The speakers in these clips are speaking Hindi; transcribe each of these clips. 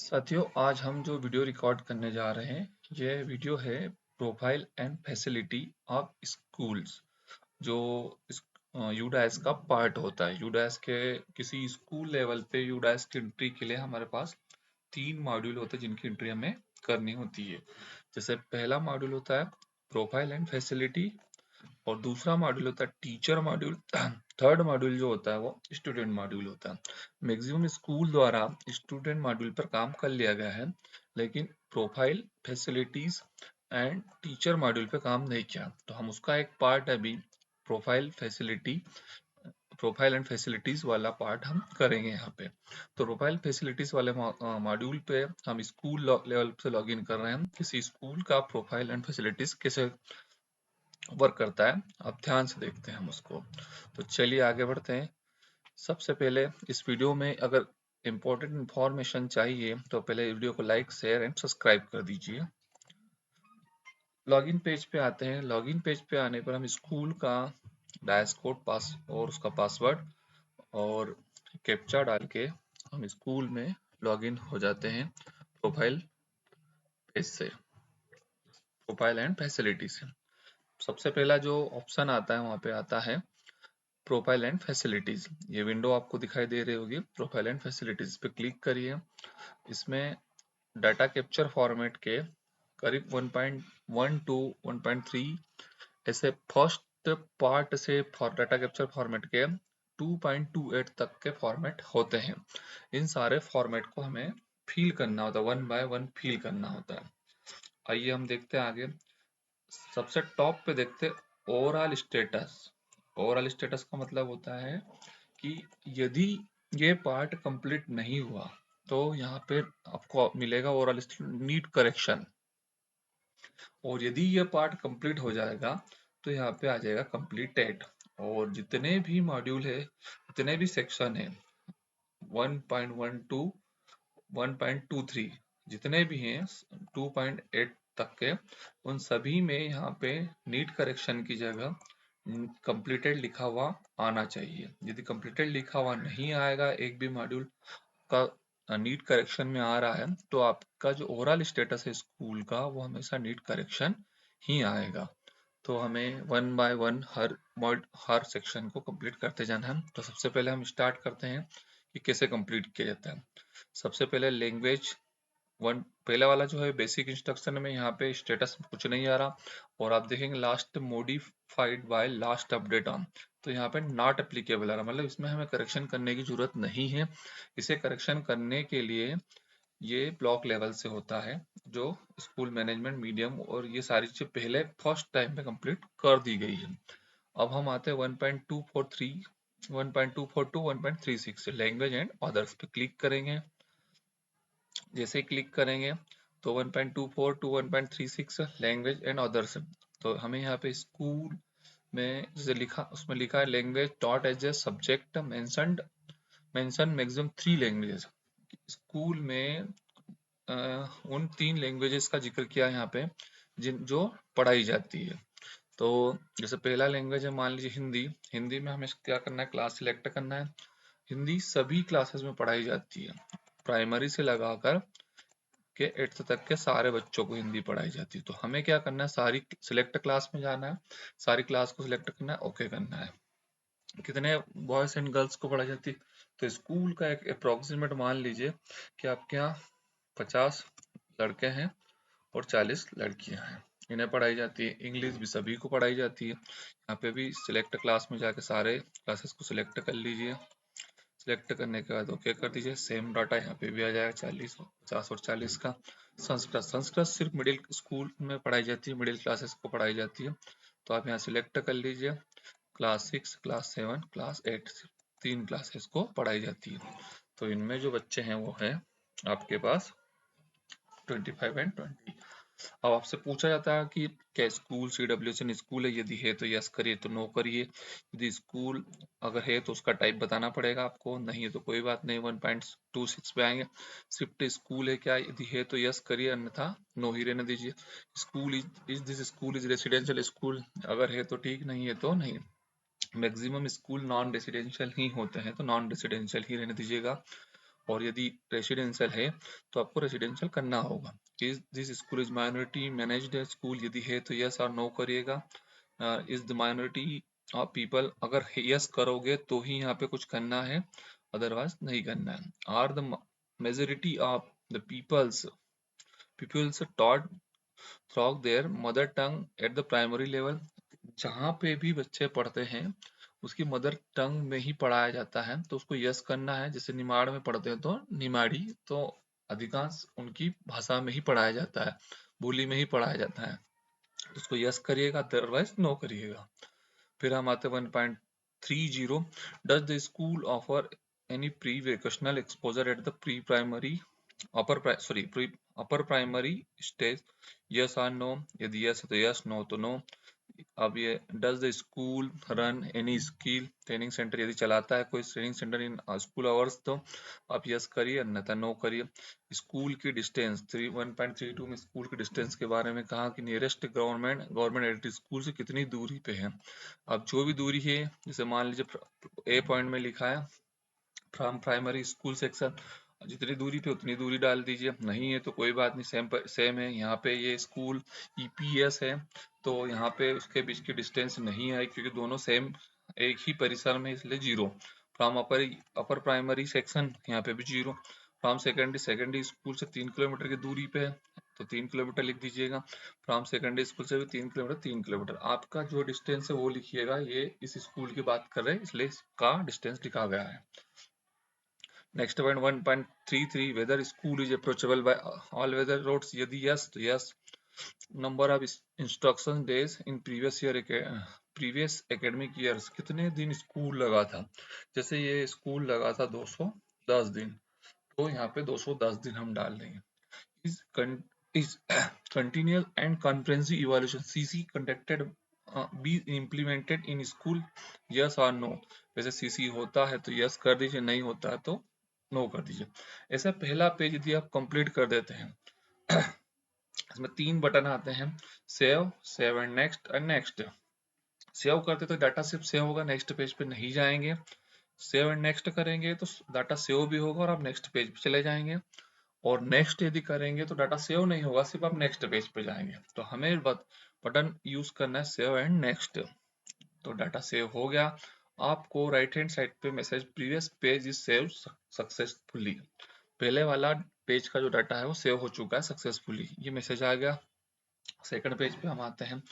साथियों, आज हम जो वीडियो रिकॉर्ड करने जा रहे हैं, यह वीडियो है profile and facility of schools, जो यूडाइस का पार्ट होता है। यूडाइस के किसी स्कूल लेवल पे यूडाइस की एंट्री के लिए हमारे पास 3 मॉड्यूल होते हैं जिनकी एंट्री हमें करनी होती है। जैसे पहला मॉड्यूल होता है प्रोफाइल एंड फैसिलिटी और दूसरा मॉड्यूल होता है टीचर मॉड्यूल। थर्ड मॉड्यूल जो होता है वो स्टूडेंट मॉड्यूल होता है। मैक्सिमम स्कूल द्वारा स्टूडेंट मॉड्यूल पर काम कर लिया गया है, लेकिन profile facilities and teacher module पे काम नहीं किया, तो हम उसका एक पार्ट अभी profile facility profile and facilities वाला पार्ट हम करेंगे यहाँ पे। तो प्रोफाइल फैसिलिटीज वाले मॉड्यूल पे हम स्कूल लेवल से लॉग इन कर रहे हैं। किसी स्कूल का प्रोफाइल एंड फैसिलिटीज कैसे वर्क करता है, आप ध्यान से देखते हैं हम उसको। तो चलिए आगे बढ़ते हैं। सबसे पहले इस वीडियो में अगर इम्पोर्टेंट इंफॉर्मेशन चाहिए तो पहले वीडियो को लाइक शेयर एंड सब्सक्राइब कर दीजिए। लॉगिन पेज पे आते हैं। लॉगिन पेज पे आने पर हम स्कूल का डैश कोड पास और उसका पासवर्ड और कैप्चा डाल के हम स्कूल में लॉगिन हो जाते हैं प्रोफाइल पेज से, प्रोफाइल एंड फैसिलिटी से। सबसे पहला जो ऑप्शन आता है वहाँ पे आता है प्रोफाइल एंड फैसिलिटीज। ये विंडो आपको दिखाई दे रही होगी, प्रोफाइल एंड फैसिलिटीज पे क्लिक करिए। इसमें डाटा कैप्चर फॉर्मेट के करीब 1.1 टू 1.3 ऐसे फर्स्ट पार्ट से डाटा कैप्चर फॉर्मेट के 2.28 तक के फॉर्मेट होते हैं। इन सारे फॉर्मेट को हमें फिल करना होता है, वन बाय वन फिल करना होता है। आइए हम देखते हैं आगे। सबसे टॉप पे देखते ओवरऑल स्टेटस। ओवरऑल स्टेटस का मतलब होता है कि यदि ये पार्ट कंप्लीट नहीं हुआ तो यहाँ पे आपको मिलेगा ओवरऑल नीड करेक्शन, और यदि ये पार्ट कंप्लीट हो जाएगा तो यहाँ पे आ जाएगा कंप्लीटेड। और जितने भी मॉड्यूल है, जितने भी सेक्शन है 1.1 टू 1.23 जितने भी हैं 2.8 तक के, उन सभी में यहाँ पे नीट करेक्शन की जगह कंप्लीटेड लिखा हुआ आना चाहिए। यदि कंप्लीटेड लिखा हुआ नहीं आएगा, एक भी मॉड्यूल का नीट करेक्शन में आ रहा है, तो आपका जो ओवरऑल स्टेटस है स्कूल का वो हमेशा नीट करेक्शन ही आएगा। तो हमें one by one her section को कंप्लीट करते जाना है। तो सबसे पहले हम स्टार्ट करते हैं कि कैसे कंप्लीट किया जाता है। सबसे पहले लैंग्वेज वन, पहला वाला जो है बेसिक इंस्ट्रक्शन में यहाँ पे स्टेटस कुछ नहीं आ रहा, और आप देखेंगे last modified by last update on, तो यहाँ पे नॉट एप्लीकेबल आ रहा, मतलब इसमें हमें करेक्शन करने की जरूरत नहीं है। इसे करेक्शन करने के लिए ये ब्लॉक लेवल से होता है, जो स्कूल मैनेजमेंट मीडियम और ये सारी चीजें पहले फर्स्ट टाइम पे कंप्लीट कर दी गई है। अब हम आते हैं 1.243 1.242 1.36 लैंग्वेज एंड अदर्स पे क्लिक करेंगे। जैसे क्लिक करेंगे तो 1.24 टू 1.36 लैंग्वेज एंड अदर्स, तो हमें यहाँ पे स्कूल में जैसे लिखा, उसमें लिखा है language dot as a subject mentioned mention maximum 3 languages. School में उन 3 लैंग्वेजेस का जिक्र किया है यहाँ पे जिन जो पढ़ाई जाती है। तो जैसे पहला लैंग्वेज है मान लीजिए हिंदी। हिंदी में हमें क्या करना है, क्लास सिलेक्ट करना है। हिंदी सभी क्लासेस में पढ़ाई जाती है, प्राइमरी से लगाकर के 8th तक के सारे बच्चों को हिंदी पढ़ाई जाती है। तो हमें क्या करना है, सारी सिलेक्ट क्लास में जाना है, सारी क्लास को सिलेक्ट करना है, ओके करना है। कितने बॉयज एंड गर्ल्स को पढ़ाई जाती है, तो स्कूल का एक अप्रोक्सीमेट मान लीजिए कि आपके यहाँ 50 लड़के हैं और 40 लड़कियां हैं, इन्हें पढ़ाई जाती है। इंग्लिश भी सभी को पढ़ाई जाती है। यहाँ पे भी सिलेक्ट क्लास में जाके सारे क्लासेस को सिलेक्ट कर लीजिए। सिलेक्ट करने के बाद ओके कर दीजिए। सेम डाटा यहाँ पे भी आ जाएगा 40 50 और 40 का। संस्कृत, संस्कृत सिर्फ मिडिल स्कूल में पढ़ाई जाती है, मिडिल क्लासेस को पढ़ाई जाती है। तो आप यहाँ सिलेक्ट कर लीजिए। क्लास 6 क्लास 7 क्लास 8 3 क्लासेस को पढ़ाई जाती है। तो इनमें जो बच्चे हैं वो है आपके पास 25 एंड 20। अब आपसे पूछा जाता है कि क्या स्कूल CWSN स्कूल है, यदि है तो यस करिए, तो नो करिए। यदि स्कूल अगर है तो उसका टाइप बताना पड़ेगा आपको, नहीं है तो कोई बात नहीं, 1.26 पे आएंगे। स्विफ्ट स्कूल है क्या, यदि है तो यस करिए, अन्यथा नो ही रहने दीजिए। School is this school is residential school, अगर है तो ठीक, नहीं है तो नहीं। मैक्सिमम स्कूल नॉन रेसिडेंशियल ही होते हैं, तो नॉन रेसिडेंशियल ही रहने दीजिएगा। और यदि रेसिडेंशियल है तो आपको रेसिडेंशियल करना होगा। Is this school is minority managed school, यदि है तो यस और नो करिएगा। Is the minority of people, अगर यस करोगे तो ही यहाँ पे कुछ करना है, अदरवाइज नहीं करना है। Are the majority of the peoples taught through their mother tongue at the primary level, जहाँ पे भी बच्चे पढ़ते हैं उसकी मदर टंग में ही पढ़ाया जाता है, तो उसको यस करना है। जैसे निमाड़ में पढ़ते हैं तो निमाड़ी, तो अधिकांश उनकी भाषा में ही पढ़ाया जाता है, बोली में ही पढ़ाया जाता है, तो उसको यस करिएगा, अदरवाइज नो करिएगा। फिर हम आते 1.30, does the school offer any pre vocational exposure at the pre primary upper primary stage, yes और नो, यदि यस है तो यस, नो तो नो। अब ये does the school run any skill training centre, यदि चलाता है कोई training centre in school hours तो आप यस करिए, अन्यथा नो करिए। स्कूल की डिस्टेंस 1.32 में स्कूल की डिस्टेंस के बारे में कहा कि नियरेस्ट गवर्नमेंट एडेड स्कूल से कितनी दूरी पे है। अब जो भी दूरी है, जैसे मान लीजिए ए पॉइंट में लिखा है फ्रॉम प्राइमरी स्कूल सेक्शन, जितनी दूरी पे उतनी दूरी डाल दीजिए, नहीं है तो कोई बात नहीं, सेम है। यहाँ पे ये स्कूल ईपीएस है तो यहाँ पे उसके बीच की डिस्टेंस नहीं है क्योंकि दोनों सेम एक ही परिसर में, इसलिए 0। फ्रॉम अपर प्राइमरी सेक्शन, यहाँ पे भी 0। फ्रॉम सेकेंडरी स्कूल से 3 किलोमीटर की दूरी पे है तो 3 किलोमीटर लिख दीजिएगा। फ्रॉम सेकेंडरी स्कूल से भी 3 किलोमीटर, 3 किलोमीटर। आपका जो डिस्टेंस है वो लिखिएगा, ये इस स्कूल की बात कर रहे हैं इसलिए इसका डिस्टेंस लिखा गया है। Next point 1.33, whether school is approachable by all weather roads, यदि यस तो yes. Number of instruction days in previous academic years, कितने दिन स्कूल लगा था। जैसे ये स्कूल लगा था 210 दिन, तो यहाँ पे 210 दिन हम डाल देंगे। is is continuous and comprehensive evaluation CC conducted be implemented in school, yes or no। वैसे सीसी होता है तो यस कर दीजिए, नहीं होता है तो नो कर दीजिए। ऐसा पहला पेज यदि आप कंप्लीट कर देते हैं, इसमें 3 बटन आते हैं, सेव एंड नेक्स्ट। सेव करते तो डाटा सिर्फ सेव होगा, नेक्स्ट पेज पे नहीं जाएंगे। सेव एंड नेक्स्ट करेंगे तो डाटा सेव भी होगा और आप नेक्स्ट पेज पे चले जाएंगे। और नेक्स्ट यदि करेंगे तो डाटा सेव नहीं होगा, सिर्फ आप नेक्स्ट पेज पे जाएंगे। तो हमें बटन यूज करना है सेव एंड नेक्स्ट। तो डाटा सेव हो गया, आपको राइट हैंड साइड पे message previous page is save successfully, पहले वाला पेज का जो डाटा है वो सेव हो चुका है सक्सेसफुली, ये मैसेज आ गया। सेकंड पेज पे हम आते हैं।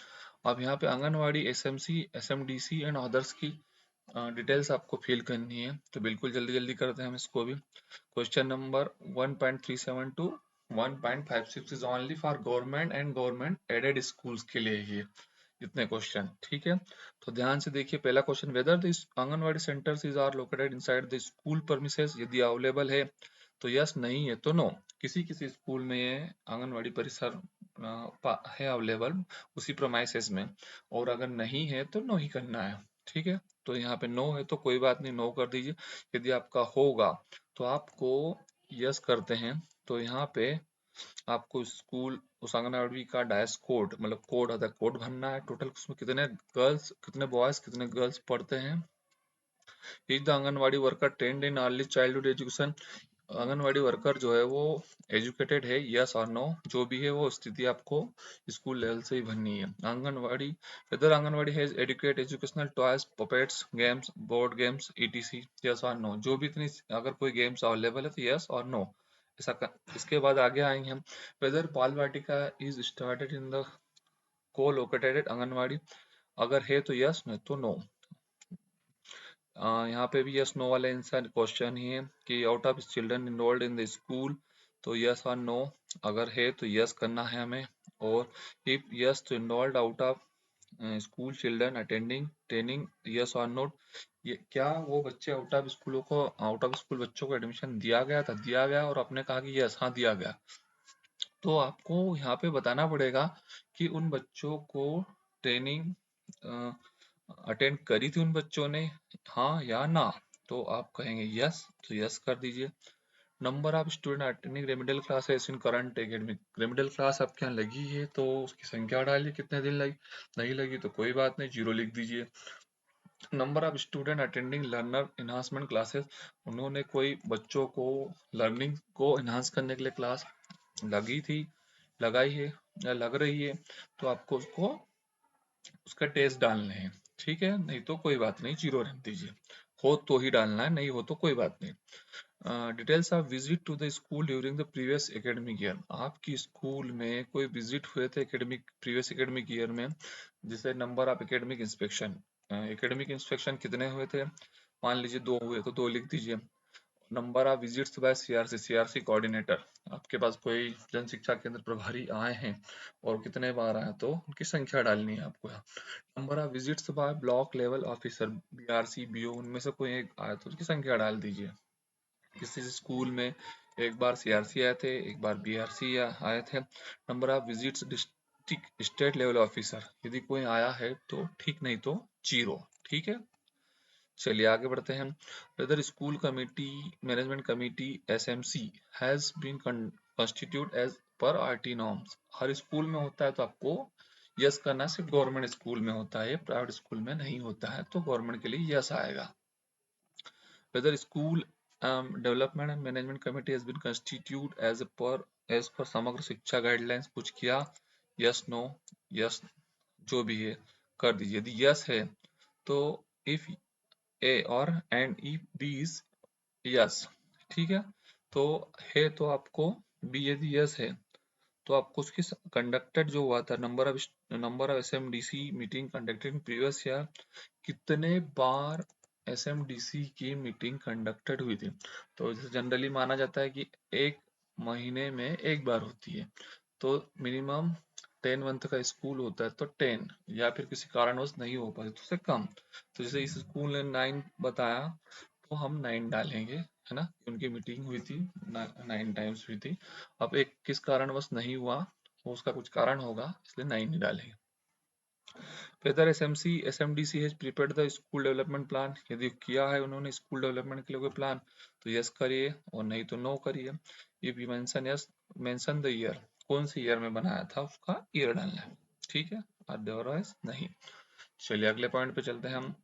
अब यहाँ पे आंगनवाड़ी एसएमसी एसएमडीसी एंड अदर्स की डिटेल्स आपको फिल करनी है, तो बिल्कुल जल्दी जल्दी करते हैं हम इसको भी। Question number 1.37 to 1.56 is only for government and government aided schools के लिए ही, इतने क्वेश्चन, ठीक है। तो ध्यान से देखिए, पहला question, whether this anganwadi centres is are located inside the school premises, यदि अवेलेबल है तो यस, नहीं है तो नो। किसी किसी स्कूल में ये आंगनवाड़ी परिसर है अवेलेबल उसी प्रोमाइसेस में, और अगर नहीं है तो नो ही करना है, ठीक है। तो यहाँ पे नो है तो कोई बात नहीं, नो कर दीजिए। यदि आपका होगा तो आपको यस करते हैं, तो यहाँ पे आपको स्कूल उस आंगनवाड़ी का डायस कोड, मतलब कोड आता है, कोड भरना है। टोटल उसमें कितने गर्ल्स, कितने बॉयज, कितने गर्ल्स पढ़ते हैं। Is the anganwadi worker trend in early childhood education, anganwadi worker जो है वो एजुकेटेड है, यस और नो, जो भी है वो स्थिति आपको स्कूल लेवल से ही भरनी है। Anganwadi, whether anganwadi has educate educational toys puppets games board games ETC, yes और नो, जो भी इतनी अगर कोई गेम्स अवेलेबल है तो यस और नो, ऐसा इसके बाद आगे आएंगे हम। वेदर बाल वाटिका इज स्टार्टेड इन द को लोकेटेड आंगनवाड़ी, अगर है तो यस, नहीं तो नो। यहाँ पे भी यस नो वाला आंसर क्वेश्चन ही है कि out of children enrolled in the school, तो यस और नो, अगर है तो यस करना है हमें। और इफ यस तो enrolled out of school children attending training, yes और नोट, ये क्या वो बच्चे आउट ऑफ स्कूल बच्चों को एडमिशन दिया गया था, दिया गया, और आपने कहा कि यस हाँ दिया गया, तो आपको यहाँ पे बताना पड़ेगा कि उन बच्चों को ट्रेनिंग अटेंड करी थी उन बच्चों ने, हाँ या ना। तो आप कहेंगे यस, तो यस कर दीजिए। Number of student attending remedial classes in current academic, remedial class आपके यहाँ लगी है तो उसकी संख्या डालिए, कितने दिन लगी, नहीं लगी तो कोई बात नहीं, 0 लिख दीजिए। Number of student attending learner enhancement classes, उन्होंने कोई बच्चों को लर्निंग को इन्हांस करने के लिए क्लास लगी थी, लगाई है या लग रही है, तो आपको उसको उसका टेस्ट डालने हैं। ठीक है, नहीं तो कोई बात नहीं, जीरो रहने दीजिए। हो तो ही डालना है, नहीं हो तो कोई बात नहीं। Details of visit to the school during the previous academic year, आपकी स्कूल में कोई विजिट हुए थे एकेडमिक प्रीवियस एकेडमिक ईयर में, जैसे number of academic inspection, academic inspection कितने हुए थे, मान लीजिए 2 हुए तो 2 लिख दीजिए। Number of visits by CRC, CRC coordinator, आपके पास कोई जन शिक्षा केंद्र प्रभारी आए हैं और कितने बार आए तो उनकी संख्या डालनी है आपको यहाँ। Number of visits by block level officer, BRC BO, उनमें से कोई एक आया तो उसकी संख्या डाल दीजिए। किसी स्कूल में एक बार सीआरसी आए थे, एक बार बीआरसी आए थे। Number of visits district state level officer, यदि कोई आया है तो ठीक, नहीं तो जीरो। ठीक है, चलिए आगे बढ़ते हैं। Whether school committee management committee SMC has been constitute as per RT norms, हर स्कूल में होता है तो आपको यस करना, सिर्फ गवर्नमेंट स्कूल में होता है, प्राइवेट स्कूल में नहीं होता है, तो गवर्नमेंट के लिए यस आएगा। Whether school development and management committee has been constitute as per Samagra शिक्षा गाइडलाइंस, कुछ किया, यस नो, यस जो भी है कर दीजिए। यदि यस है तो इफ ए और and E B is yes, ठीक है, तो है तो आपको बी, यदि यस है तो आपको उसकी कंडक्टेड जो हुआ था, number of SMDC meeting conducted in previous year, कितने बार एसएमडीसी की मीटिंग कंडक्टेड हुई थी। तो जैसे जनरली माना जाता है कि एक महीने में एक बार होती है, तो मिनिमम 10 मंथ का स्कूल होता है तो 10, या फिर किसी कारणवश नहीं हो पाती तो उससे कम। तो जैसे इस स्कूल ने 9 बताया तो हम 9 डालेंगे, है ना, उनकी मीटिंग हुई थी, 9 टाइम्स हुई थी। अब एक किस कारणवश नहीं हुआ, तो उसका कुछ कारण होगा, इसलिए 9 ही डालेंगे। Whether SMC SMDC has prepared the school development plan, यदि किया है उन्होंने स्कूल डेवलपमेंट के लिए कोई प्लान तो यस करिए, और नहीं तो नो करिए। If you mention yes, mention the year, कौन से ईयर में बनाया था उसका ईयर डालना है। ठीक है, अदरवाइज नहीं। चलिए अगले पॉइंट पे चलते हैं हम।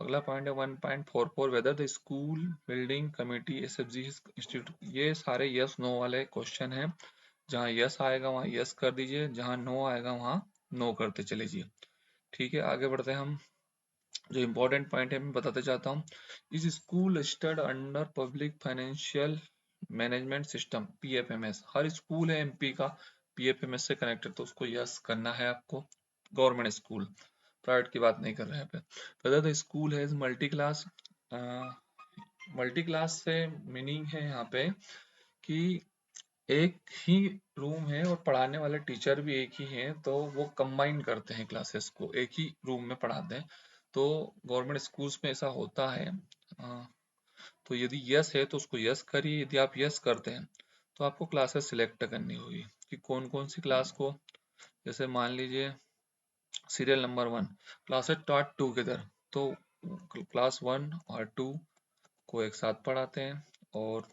अगला पॉइंट है 1.44, whether the school building committee SFG institute, ये सारे यस नो वाले क्वेश्चन हैं। जहाँ यस आएगा वहाँ यस कर दीजिए, जहाँ नो आएगा वहाँ नो करते चले जाइए। ठीक है, आगे बढ़ते हैं हम। जो इम्पोर्टेंट पॉइंट है मैं बताते चाहता हूँ। इस school stood under public financial management system PFMS, हर स्कूल है एमपी का पीएफएमएस से कनेक्टेड, तो उसको यस करना है आपको। गवर्नमेंट स्कूल, प्राइवेट की बात नहीं कर रहे हैं पे। Weather the school has multi class, multi class से मीनिंग है यहाँ पे कि एक ही रूम है और पढ़ाने वाले टीचर भी एक ही हैं, तो वो कंबाइन करते हैं क्लासेस को, एक ही रूम में पढ़ाते हैं। तो गवर्नमेंट स्कूल्स में ऐसा होता है। तो यदि यस है तो उसको यस करिए, यदि आप यस करते हैं तो आपको क्लासेस सिलेक्ट करनी होगी कि कौन कौन सी क्लास को। जैसे मान लीजिए serial number 1, classes taught together, तो क्लास 1 और 2 को एक साथ पढ़ाते हैं और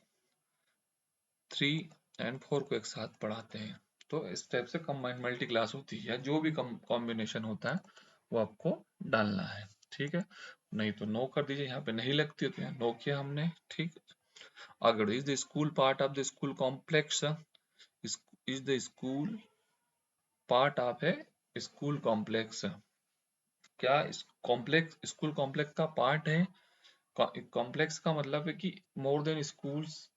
3 और 4 को एक साथ पढ़ाते हैं। तो इस टाइप से कंबाइंड मल्टी क्लास होती है, जो भी कॉम्बिनेशन होता है वो आपको डालना है। ठीक है, नहीं तो नो कर दीजिए, यहाँ पे नहीं लगती तो यहाँ नो किया हमने। ठीक, आगे is the school part of the school complex, is the school part of है स्कूल कॉम्प्लेक्स, क्या इस कॉम्प्लेक्स स्कूल कॉम्प्लेक्स का पार्ट है। कॉम्प्लेक्स का मतलब है कि मोर देन स्कूल्स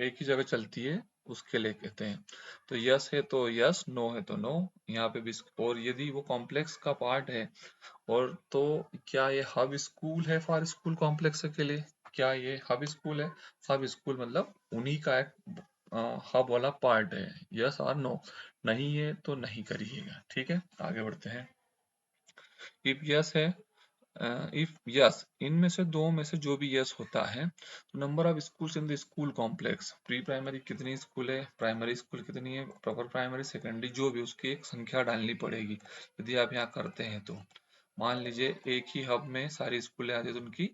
एक ही जगह चलती है, उसके लिए कहते हैं। तो यस है तो यस, नो है तो नो, यहाँ पे भी। और यदि वो कॉम्प्लेक्स का पार्ट है और तो क्या ये हब स्कूल है फॉर स्कूल कॉम्प्लेक्स के लिए, क्या ये हब स्कूल है। हब स्कूल मतलब उन्हीं का एक हब वाला पार्ट है, यस और नो। नहीं है तो नहीं करिएगा। ठीक है, आगे बढ़ते हैं। इफ यस है, इफ यस, इनमें से दो में से जो भी यस होता है तो number of schools in the school complex, pre primary कितनी स्कूल है, प्राइमरी स्कूल कितनी है, प्रॉपर प्राइमरी सेकेंडरी जो भी, उसकी एक संख्या डालनी पड़ेगी यदि आप यहाँ करते हैं तो। मान लीजिए एक ही हब में सारी स्कूलें आती है तो उनकी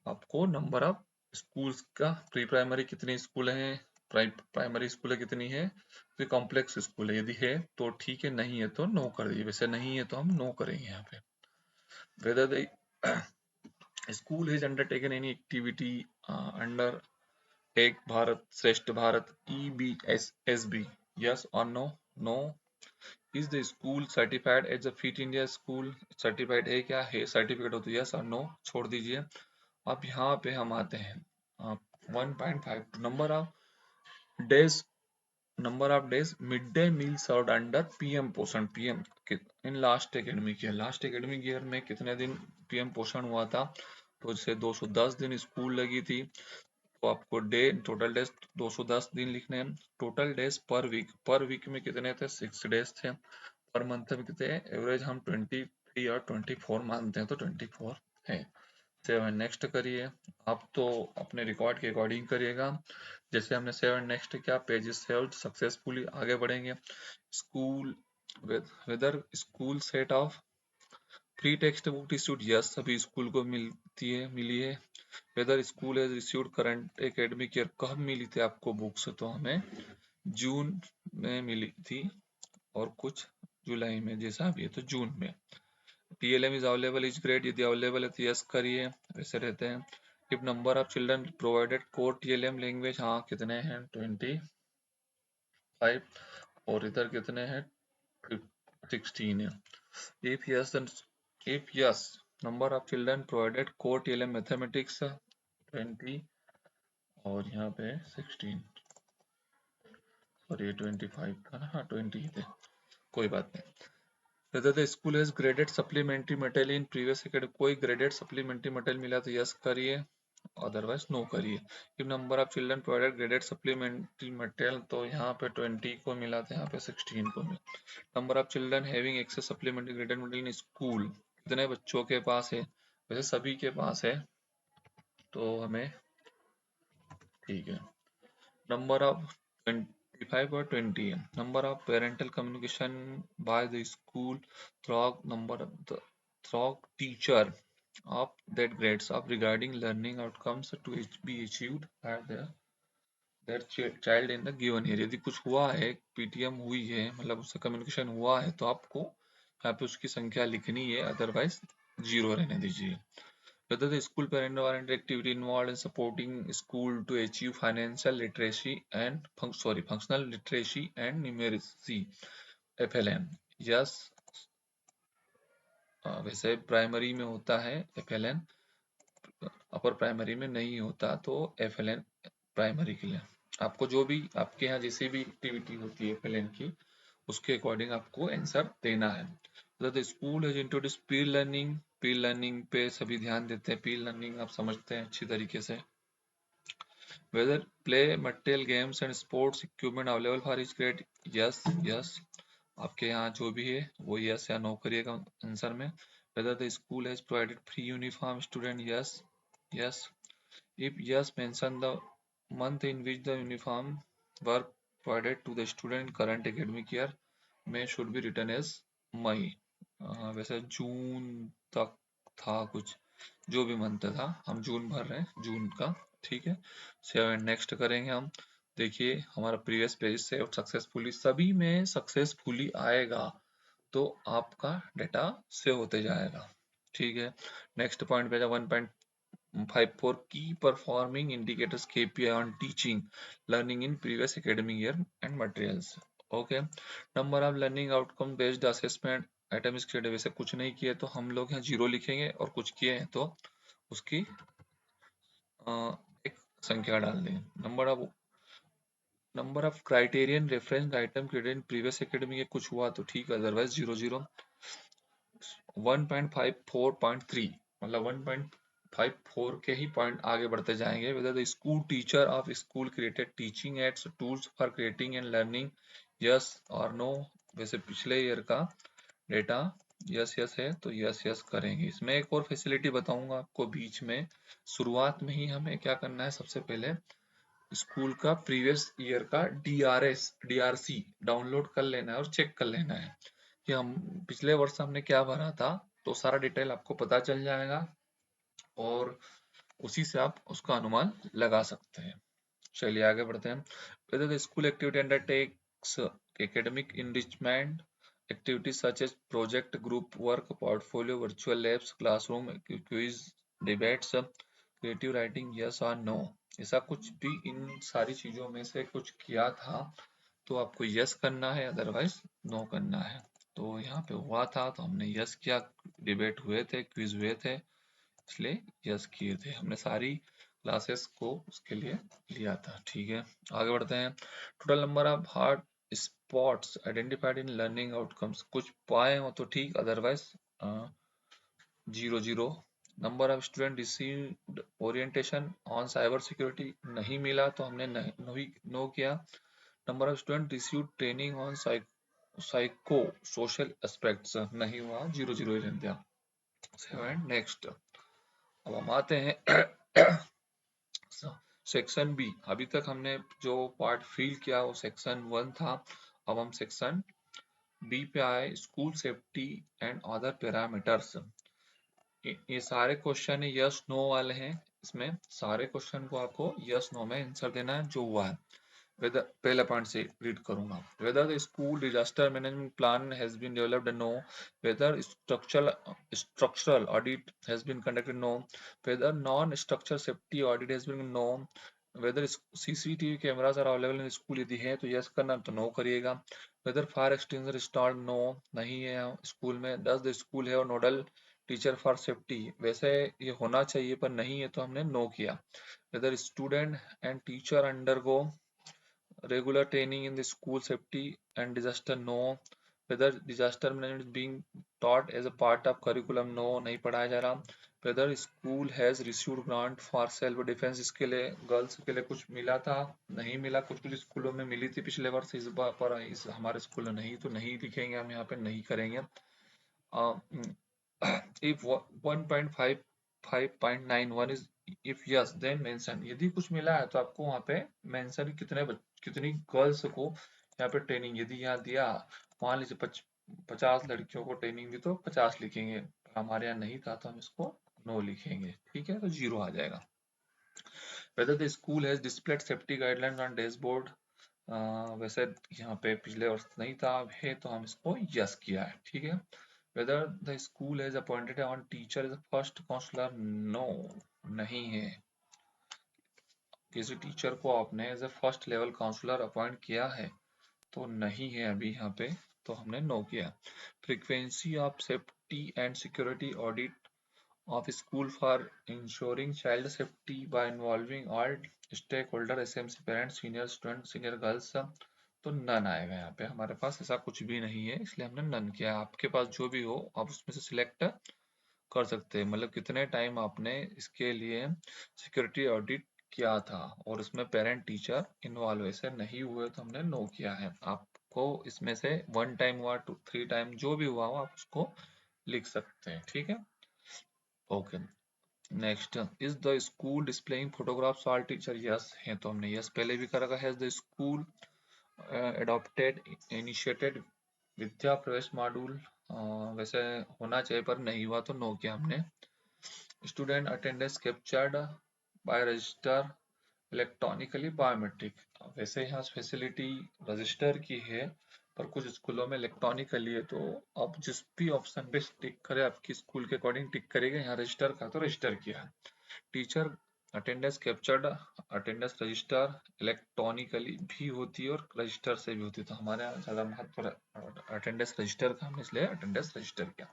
आपको नंबर ऑफ स्कूल्स का, प्री प्राइमरी कितनी स्कूल हैं, प्राइमरी स्कूलें कितनी है, तो कॉम्प्लेक्स स्कूल है, यदि है तो ठीक है, नहीं है तो नो कर दीजिए। वैसे नहीं है तो हम नो करेंगे यहाँ पे। whether the School has undertaken any activity under Ek Bharat, Shrestha Bharat, EBSSB? Yes or no? No. Is the school certified as a Fit India school? Certified है क्या? है सर्टिफिकेट हो तो yes or no छोड़ दीजिए। अब यहाँ पे हम आते हैं 1.5 number of days midday meal served under PM पोषण। PM in last academic year में कितने दिन PM पोषण हुआ था? तो जैसे 210 दिन स्कूल लगी थी, तो आपको टोटल डेज 210 दिन लिखने हैं। टोटल डेज पर वीक में कितने थे? 6 डेज थे। पर मंथ में कितने? एवरेज हम 23 और 24 मानते हैं, तो 24 है। 7 नेक्स्ट करिए। आप तो अपने रिकॉर्ड के अकॉर्डिंग करिएगा। जैसे हमने 7 नेक्स्ट किया, पेज सेव्ड सक्सेसफुली, आगे बढ़ेंगे। School whether school set of free text book issued, yes सभी स्कूल को मिली है। Whether school has received current academic year, कब मिली थी आपको बुक्स? तो हमें जून में मिली थी और कुछ जुलाई में, जैसा भी है तो जून में। TLM is available is great, यदि अवेलेबल है तो यस करिए, वैसे रहते हैं। If number of children provided core TLM language, हाँ कितने हैं? 25। और इधर कितने हैं? 16 है। If yes if yes number of children provided core TLM mathematics 20, और यहाँ पे 16, और ये 25 था ना? हाँ 20 थे, कोई बात नहीं। Whether the school has graded supplementary material in previous academic, कोई graded supplementary material मिला तो yes करिए, otherwise no करिए। if number of children provided graded supplementary material, तो यहाँ पे 20 को मिला था, यहाँ पे 16 को मिला। number of children having access supplementary graded material in school, कितने बच्चों के पास है? वैसे सभी के पास है, तो हमें ठीक है। number of 25 और 20 है। number of parental communication by the school through teacher of that grades of regarding learning outcomes to be achieved by that child in the given area। यदि कुछ हुआ है, PTM हुई है, मतलब उससे कम्युनिकेशन हुआ है, तो आपको यहाँ पे उसकी संख्या लिखनी है, अदरवाइज 0 रहने दीजिए। Whether the school parent or activity involved in supporting school to achieve functional literacy and numeracy, FLN, yes। वैसे प्राइमरी में होता है FLN, अपर प्राइमरी में नहीं होता, तो FLN प्राइमरी के लिए। आपको जो भी आपके यहाँ जैसे भी एक्टिविटी होती है FLN की, उसके अकॉर्डिंग आपको आंसर देना है। The school has introduced Pir learning, Pir learning पे सभी ध्यान देते हैं। पीर लर्निंग आप समझते हैं अच्छी तरीके से। Whether play material games and sports equipment available for each grade, yes yes. आपके यहाँ जो भी है वो यस या नो करिएगा आंसर में। Weather the school has provided free uniform student, yes yes. If yes mention the month in which the uniform were provided to the student current academic year में should be written as मई। वैसे जून तक था कुछ, जो भी मंथ था, हम जून भर रहे हैं, जून का, ठीक है। 7 नेक्स्ट करेंगे हम। देखिए हमारा प्रीवियस पेज से सक्सेसफुली, सभी में सक्सेसफुली आएगा तो आपका डेटा सेव होते जाएगा, ठीक है। नेक्स्ट पॉइंट पे 1.54 key performing indicators KPI on teaching learning in previous academic year and materials, okay। number of learning outcome based assessment item is created, वैसे कुछ नहीं किए तो हम लोग यहाँ 0 लिखेंगे, और कुछ किए हैं तो उसकी एक संख्या डाल देंगे। Number of criterion reference item created in previous academic, कुछ हुआ तो ठीक है, अदरवाइज 0 0। 1.54.3 मतलब 1.54 के ही पॉइंट आगे बढ़ते जाएंगे। whether the school teacher of school created teaching aids tools for creating and learning, yes or no। वैसे पिछले ईयर का डेटा यस यस है, तो यस यस करेंगे। इसमें एक और फैसिलिटी बताऊंगा आपको बीच में, शुरुआत में ही हमें क्या करना है, सबसे पहले स्कूल का प्रीवियस ईयर का DRC डाउनलोड कर लेना है और चेक कर लेना है कि हम पिछले वर्ष हमने क्या भरा था, तो सारा डिटेल आपको पता चल जाएगा और उसी से आप उसका अनुमान लगा सकते हैं। चलिए आगे बढ़ते हैं। whether the school activity undertakes academic enrichment activities such as project, group work, portfolio, virtual labs, classroom quiz debates, creative writing, yes और नो। ऐसा कुछ भी इन सारी चीजों में से कुछ किया था तो आपको यस करना है, अदरवाइज नो करना है। तो यहाँ पे हुआ था तो हमने यस किया, डिबेट हुए थे, क्विज हुए थे, इसलिए यस किए थे हमने, सारी क्लासेस को उसके लिए लिया था। ठीक है, आगे बढ़ते हैं। Total number of hard spots identified in learning outcomes, कुछ पाए हो तो ठीक, otherwise 0 0। Number of student received orientation on cyber security, नहीं मिला तो हमने नो किया। Number of student received training on psycho social aspects, नहीं हुआ, 0 0 ही रहने दिया। 7 नेक्स्ट। अब हम आते हैं सेक्शन बी। अभी तक हमने जो पार्ट फील किया वो सेक्शन 1 था, अब हम सेक्शन बी पे आए, school safety and other parameters. ये सारे क्वेश्चन यस नो वाले हैं, इसमें सारे क्वेश्चन को आपको यस नो में आंसर देना है जो हुआ है। Whether, पहला पॉइंट से रीड करूंगा, whether the school disaster management plan has been developed, no. Whether structural audit has been conducted, no. Whether non-structural safety audit has been, no. Whether CCTV cameras are available in school, यदि है तो yes करना, तो no करिएगा। Whether fire extinguisher installed, no, नहीं है स्कूल में। Does the school have nodal teacher for safety, वैसे ये होना चाहिए पर नहीं है तो हमने no किया। Whether student and teacher undergo regular training in the school safety and disaster, no. Whether disaster management is being taught as a part of curriculum, no, नहीं पढ़ाया जा रहा। Whether school has received grant for self defense, इसके लिए गर्ल्स के लिए कुछ मिला था, नहीं मिला, कुछ कुछ स्कूलों में मिली थी पिछले वर्ष, इस बार पर इस हमारे स्कूल में नहीं, तो नहीं लिखेंगे हम यहाँ पे, नहीं करेंगे। if 1.5.9 is, if yes then mention, यदि कुछ मिला है तो आपको वहाँ पे मेंशन कितनी गर्ल्स को यहाँ पे ट्रेनिंग, यदि यहाँ दिया मान लीजिए 50 लड़कियों को ट्रेनिंग दी तो 50 लिखेंगे, हमारे यहाँ नहीं था तो हम इसको नो लिखेंगे। ठीक है, तो 0 आ जाएगा। whether the school has displayed safety guidelines on dashboard, वैसे यहाँ पे पिछले वर्ष नहीं था, अब है तो हम इसको यस किया है। ठीक है। whether the school has appointed one teacher as a first counselor, no, नहीं है। किसी टीचर को आपने as a first level counsellor appoint किया है तो नहीं है अभी यहाँ पे, तो हमने नो किया। Frequency of safety and security audit of school for ensuring child safety by involving all stakeholder, SMC, parents, senior student, senior girls, तो नन आएगा यहाँ पे। हमारे पास ऐसा कुछ भी नहीं है इसलिए हमने नन किया। आपके पास जो भी हो आप उसमें से सिलेक्ट कर सकते हैं, मतलब कितने टाइम आपने इसके लिए सिक्योरिटी ऑडिट किया था और इसमें पेरेंट टीचर इन्वॉल्व ऐसे नहीं हुए तो हमने नो किया है। आपको इसमें से 1 टाइम हुआ, 2 3 टाइम, जो भी हुआ हो आप उसको लिख सकते हैं। ठीक है, okay. Next, is the school displaying photographs all teacher, yes है तो हमने यस पहले भी कर रखा है। द स्कूल एडॉप्टेड इनिशिएटेड विद्या प्रवेश मॉड्यूल, वैसे होना चाहिए पर नहीं हुआ तो नो किया हमने। Student attendance captured by register electronically biometric, वैसे यहाँ फैसिलिटी रजिस्टर की है पर कुछ स्कूलों में इलेक्ट्रॉनिकली है, तो आप जिस भी ऑप्शन पे टिक करें आपकी स्कूल के अकॉर्डिंग टिक करेगा। यहाँ रजिस्टर का तो रजिस्टर किया है। Teacher attendance captured, attendance register electronically भी होती है और रजिस्टर से भी होती है, तो हमारे यहाँ ज्यादा महत्व अटेंडेंस रजिस्टर का, हमने इसलिए अटेंडेंस रजिस्टर किया।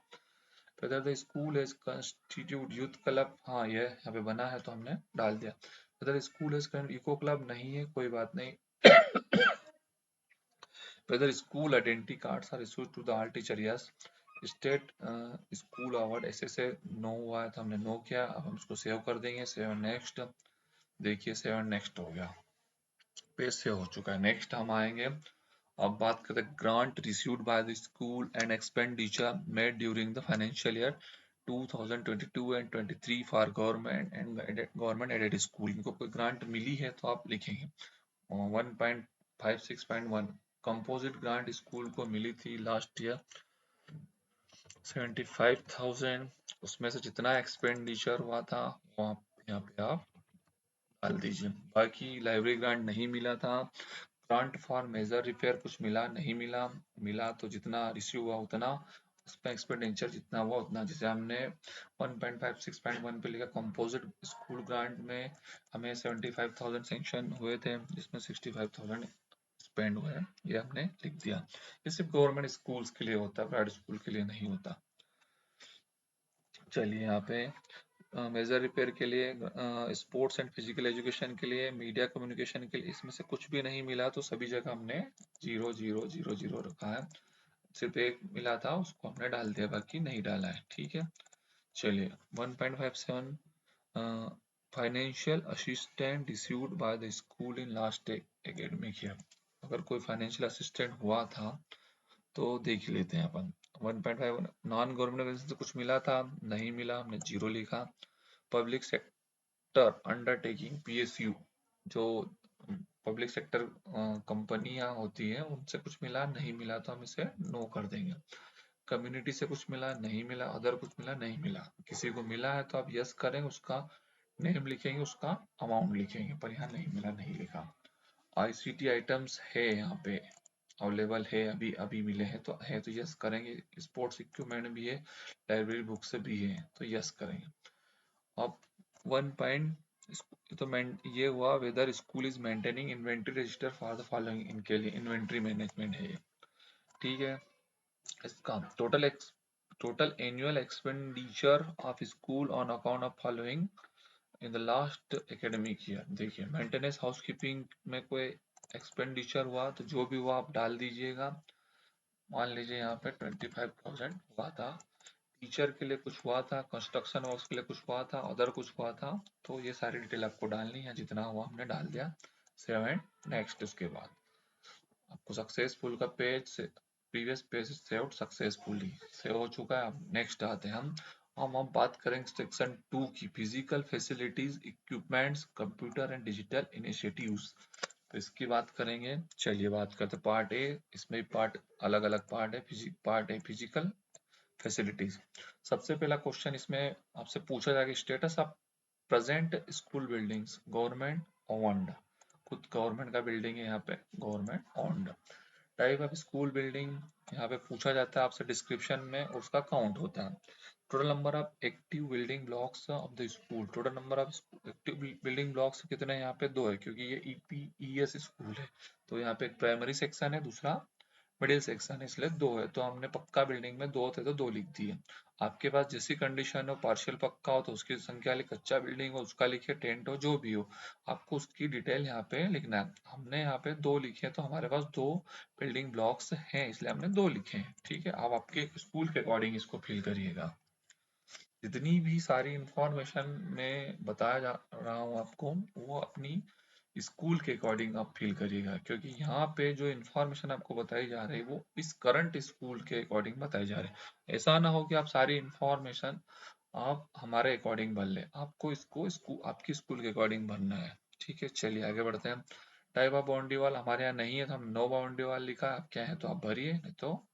whether the school has constitute youth club, हाँ ये यहाँ पे बना है तो हमने डाल दिया। whether school has eco club, नहीं है, कोई बात नहीं। whether school identity cards are issued to the all teacher, yes. State school award ऐसे से नो हुआ है तो हमने नो किया। अब हम इसको सेव कर देंगे। सेव नेक्स्ट, देखिए सेव नेक्स्ट हो गया, पेज सेव हो चुका है। नेक्स्ट हम आएंगे, अब बात करते हैं grant received by the school and expenditure made during the financial year 2022 and 23 for government and government aided school. इनको कोई ग्रांट मिली है तो आप लिखेंगे 1.56.1 कंपोजिट ग्रांट स्कूल को मिली थी लास्ट ईयर 75,000, उसमें से जितना एक्सपेंडिचर हुआ था वो यहाँ पे आप डाल दीजिए। बाकी लाइब्रेरी ग्रांट नहीं मिला था। ग्रांट फॉर मेजर रिपेयर कुछ मिला नहीं मिला, मिला तो जितना रिसीव हुआ उतना, इसमें एक्सपेंडिचर जितना हुआ उतना, जैसे हमने 1.5 6.1 पे लिखा कंपोजिट स्कूल ग्रांट में हमें 75,000 सेंक्शन हुए थे, जिसमें 65,000 स्पेंड हुए हैं, ये हमने लिख दिया। ये सिर्फ गवर्नमेंट स्कूल्स के लिए होता है, प्राइवेट स्कूल के लिए नहीं होता। चलिए यहाँ पे मेजर रिपेयर के लिए, स्पोर्ट्स एंड फिजिकल एजुकेशन के लिए, मीडिया कम्युनिकेशन के लिए, इसमें से कुछ भी नहीं मिला तो सभी जगह हमने 0 0 0 0 रखा है। सिर्फ एक मिला था उसको हमने डाल दिया, बाकी नहीं डाला है, ठीक है। चलिए 1.57 financial assistant issued by the school in last academic year. अगर कोई फाइनेंशियल असिस्टेंट हुआ था तो देख लेते हैं अपन। 1.5 नॉन गवर्नमेंट से कुछ मिला था, नहीं मिला, हमने 0 लिखा। पब्लिक सेक्टर अंडरटेकिंग पीएसयू, जो पब्लिक सेक्टर कंपनियां होती हैं, उनसे कुछ मिला, नहीं मिला तो हम इसे नो कर देंगे। कम्युनिटी से कुछ मिला, नहीं मिला, अदर कुछ मिला, नहीं मिला। किसी को मिला है तो आप यस करेंगे, उसका नेम लिखेंगे, उसका अमाउंट लिखेंगे, पर यहाँ नहीं मिला, नहीं लिखा। आईसीटी आइटम्स है यहाँ पे अवेलेबल है, अभी अभी मिले हैं तो है तो यस करेंगे। स्पोर्ट्स इक्विपमेंट भी है, लाइब्रेरी बुक्स भी है तो यस करेंगे। अब 1 पॉइंट तो ये हुआ whether school is maintaining inventory register for the following, इनके लिए इन्वेंट्री मैनेजमेंट है ये, ठीक है। इसका total annual expenditure of school on account of following in the last academic year. देखिए मेंटेनेंस हाउसकीपिंग में कोई एक्सपेंडिचर हुआ तो जो भी हुआ आप डाल दीजिएगा। मान लीजिए यहाँ पे 25,000 हुआ था। टीचर के लिए कुछ हुआ था, कंस्ट्रक्शन वर्क्स के लिए कुछ हुआ था, अदर कुछ हुआ था, तो ये सारी डिटेल आपको डालनी है। जितना हुआ हमने डाल दिया। 7 नेक्स्ट, उसके बाद आपको सक्सेसफुल का पेज से previous page saved successfully save हो चुका है। अब नेक्स्ट आते हैं हम अब बात करेंगे सेक्शन 2 की, physical facilities equipments computer and digital initiatives. तो इसकी बात करेंगे। चलिए बात करते पार्ट ए। इसमें भी पार्ट अलग अलग पार्ट है। Part a physical facilities. सबसे पहला क्वेश्चन इसमें आपसे पूछा जाएगा, status of present school buildings government owned. खुद गवर्नमेंट का बिल्डिंग है यहाँ पे, government owned. Type of school building यहाँ पे पूछा जाता है आपसे डिस्क्रिप्शन में, उसका काउंट होता है। Total number of active building blocks of the school. Total number of active building blocks कितने यहाँ पे? 2 है, क्योंकि ये ईपीईएस स्कूल है। तो यहाँ पे एक प्राइमरी सेक्शन है, दूसरा मिडिल सेक्शन है, इसलिए 2 है। तो हमने पक्का बिल्डिंग में 2 थे तो 2 लिख दिए। आपके पास जैसी कंडीशन हो, पार्शियल पक्का हो तो उसकी संख्या लिख, कच्चा बिल्डिंग हो उसका लिखिए, टेंट हो जो भी हो, आपको उसकी डिटेल यहाँ पे लिखना है। हमने यहाँ पे 2 लिखे हैं तो हमारे पास 2 बिल्डिंग ब्लॉक्स हैं, इसलिए हमने 2 लिखे हैं, ठीक है। आप आपके स्कूल के अकॉर्डिंग इसको फिल करिएगा। जितनी भी सारी इंफॉर्मेशन मैं बताया जा रहा हूँ आपको, वो अपनी स्कूल के अकॉर्डिंग आप फिल करिएगा, क्योंकि यहाँ पे जो इंफॉर्मेशन आपको बताई जा रही है वो इस करंट स्कूल के अकॉर्डिंग बताई जा रही है। ऐसा ना हो कि आप सारी इंफॉर्मेशन आप हमारे अकॉर्डिंग भर ले, आपको इसको आपकी स्कूल के अकॉर्डिंग भरना है, ठीक है। चलिए आगे बढ़ते हैं। टाइप ऑफ बाउंड्री वॉल हमारे यहाँ नहीं है तो हम नो बाउंड्री वॉल लिखा है। आप क्या है तो आप भरिए, नहीं तो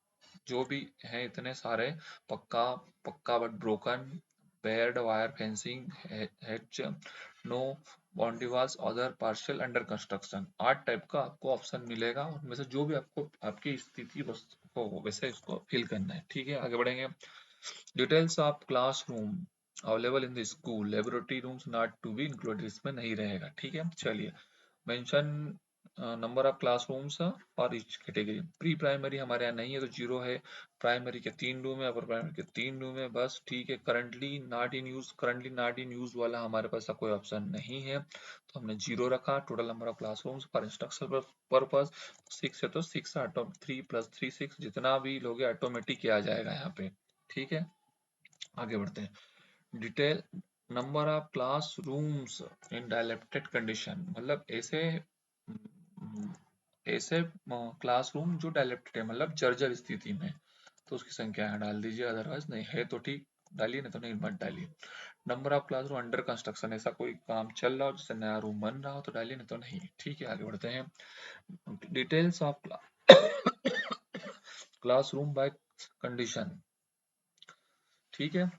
जो भी है इतने सारे, pucca pucca but broken, barbed wire fencing, hedge, no boundary walls, other partial under construction. 8 type का आपको ऑप्शन मिलेगा, उनमें से जो भी आपको आपकी स्थिति हो वैसे इसको फिल करना है, ठीक है। आगे बढ़ेंगे। Details of classroom available in the school, laboratory rooms not to be included, इसमें नहीं रहेगा, ठीक है। चलिए मेंशन नंबर ऑफ क्लासरूम्स और ईच कैटेगरी। प्री प्राइमरी हमारे यहाँ नहीं है तो 0 है। प्राइमरी के 3 रूम है, अपर प्राइमरी के 3 रूम है, बस, ठीक है। करंटली नॉट इन यूज वाला हमारे पास कोई ऑप्शन नहीं है तो हमने 0 रखा। Total number of classrooms for instruction purpose 6 है तो 6 ऑटो 3 + 3 6, जितना भी लोग ऑटोमेटिक आ जाएगा यहाँ पे, ठीक है। आगे बढ़ते हैं। Detail number of class rooms in dilapidated condition, मतलब ऐसे क्लासरूम जो डायलेप्टेड है, मतलब जर्जर स्थिति में, तो उसकी संख्या यहाँ डाल दीजिए, अदरवाइज नहीं है तो ठीक डालिए, नहीं तो नहीं मत डालिए। Number of classroom under construction, ऐसा कोई काम चल रहा हो जैसे नया रूम बन रहा हो तो डालिए, नहीं तो नहीं, ठीक है। आगे बढ़ते हैं। Details of classroom by condition, ठीक है।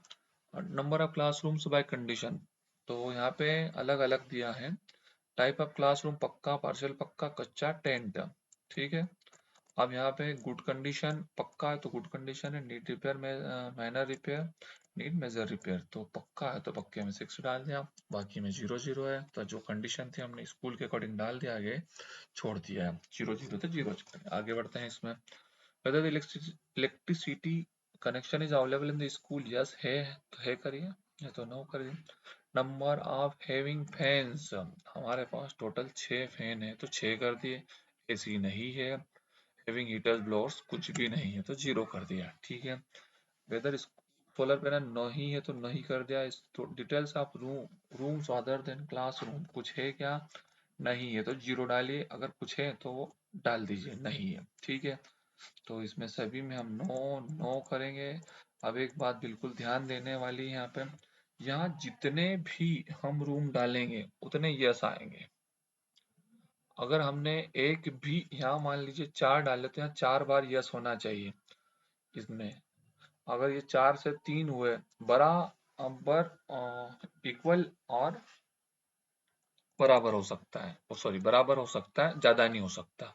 Number of classrooms by condition, तो यहाँ पे अलग अलग दिया है। Type of classroom pucca, partial pucca, kutcha, tent, ठीक है। अब यहाँ पे गुड कंडीशन पक्का है तो गुड कंडीशन है, नीड रिपेयर में minor repair, need major repair, तो पक्का है तो पक्के में 6 डाल दिया, बाकी में 0 0 है, तो जो कंडीशन थी हमने स्कूल के अकॉर्डिंग डाल दिया, आगे छोड़ दिया है, 0 0 तो 0। आगे बढ़ते हैं इसमें, whether the electricity connection is available in the school, yes है तो है करिए, या तो नो करिए। नंबर ऑफ हैविंग फैंस, हमारे पास टोटल 6 फैन है तो 6 कर दिए, एसी नहीं है, हैविंग हीटर्स ब्लोअर्स कुछ भी नहीं है तो 0 कर दिया, ठीक है। वेदर सोलर पैनल नहीं है तो नहीं कर दिया। Details of rooms other than classroom, कुछ है क्या, नहीं है तो 0 डालिए, अगर कुछ है तो वो डाल दीजिए, नहीं है, ठीक है। तो इसमें सभी में हम नो नो करेंगे। अब एक बात बिल्कुल ध्यान देने वाली है यहाँ पे, यहाँ जितने भी हम रूम डालेंगे उतने यस आएंगे। अगर हमने एक भी यहाँ मान लीजिए 4 डाले तो यहाँ 4 बार यस होना चाहिए इसमें। अगर ये 4 से 3 हुए, बराबर इक्वल और बराबर हो सकता है, सॉरी बराबर हो सकता है, ज्यादा नहीं हो सकता।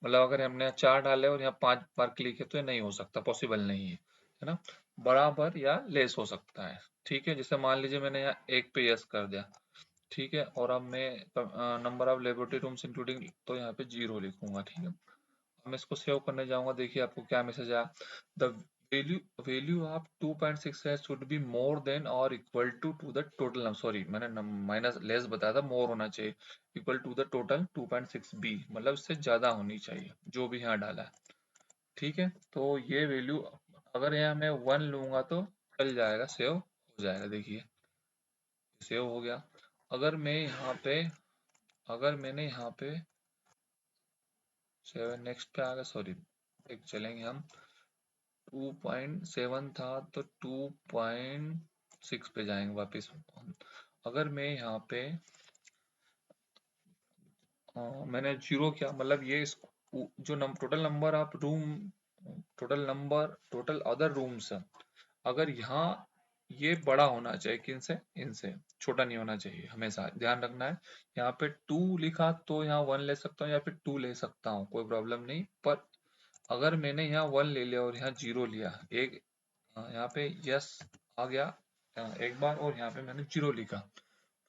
मतलब अगर हमने 4 डाले और यहाँ 5 बार क्लिक है तो ये नहीं हो सकता, पॉसिबल नहीं है ना। बराबर या लेस हो सकता है, ठीक है। जैसे मान लीजिए मैंने यहाँ 1 पे यस कर दिया, ठीक है, और अब मैं number of laboratory rooms including तो यहाँ पे 0 लिखूंगा, ठीक है। मैं इसको सेव करने जाऊंगा, देखिए आपको क्या मैसेज आया, the value value of 2.6 should be more than और equal to the total, sorry मैंने माइनस लेस बताया था, मोर होना चाहिए, equal to the total 2.6 B, मतलब इससे ज्यादा होनी चाहिए जो भी यहाँ डाला है, ठीक है। तो ये वैल्यू अगर यहाँ मैं 1 लूंगा तो चल जाएगा, सेव हो जाएगा, देखिए सेव हो गया। अगर मैं यहाँ पे, अगर मैंने यहाँ पे 7 नेक्स्ट पे आ गया, सॉरी एक चलेंगे हम, 2.7 था तो 2.6 पे जाएंगे वापस। अगर मैं यहाँ पे मैंने 0 किया, मतलब ये जो total number of room, total other rooms, अगर यहाँ ये बड़ा होना चाहिए किनसे, इनसे, छोटा नहीं होना चाहिए, हमेशा ध्यान रखना है। यहाँ पे 2 लिखा तो यहाँ 1 ले सकता हूँ या फिर 2 ले सकता हूँ, कोई प्रॉब्लम नहीं। पर अगर मैंने यहाँ 1 ले लिया और यहाँ 0 लिया, एक यहाँ पे यस आ गया एक बार, और यहाँ पे मैंने 0 लिखा,